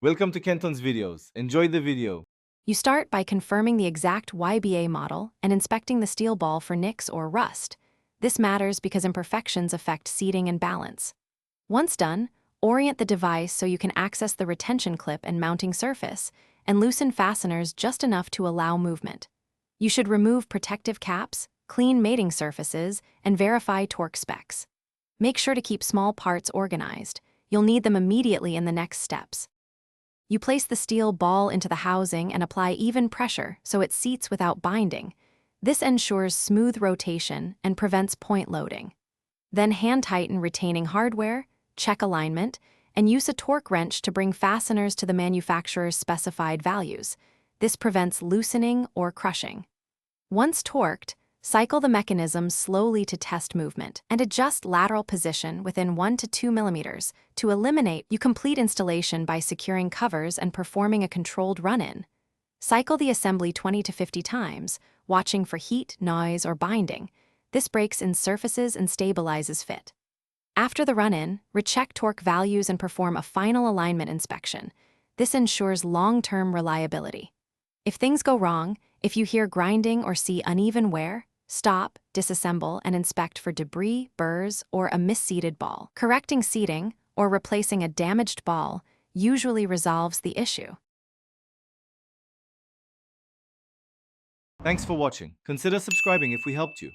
Welcome to Kenton's videos. Enjoy the video. You start by confirming the exact YBA model and inspecting the steel ball for nicks or rust. This matters because imperfections affect seating and balance. Once done, orient the device so you can access the retention clip and mounting surface, and loosen fasteners just enough to allow movement. You should remove protective caps, clean mating surfaces, and verify torque specs. Make sure to keep small parts organized. You'll need them immediately in the next steps. You place the steel ball into the housing and apply even pressure so it seats without binding. This ensures smooth rotation and prevents point loading. Then hand tighten retaining hardware, check alignment, and use a torque wrench to bring fasteners to the manufacturer's specified values. This prevents loosening or crushing. Once torqued, cycle the mechanism slowly to test movement and adjust lateral position within 1 to 2 millimeters to eliminate. You complete installation by securing covers and performing a controlled run-in. Cycle the assembly 20 to 50 times, watching for heat, noise, or binding. This breaks in surfaces and stabilizes fit. After the run-in, recheck torque values and perform a final alignment inspection. This ensures long-term reliability. If things go wrong, if you hear grinding or see uneven wear, stop, disassemble, and inspect for debris, burrs, or a misseated ball. Correcting seating or replacing a damaged ball usually resolves the issue. Thanks for watching. Consider subscribing if we helped you.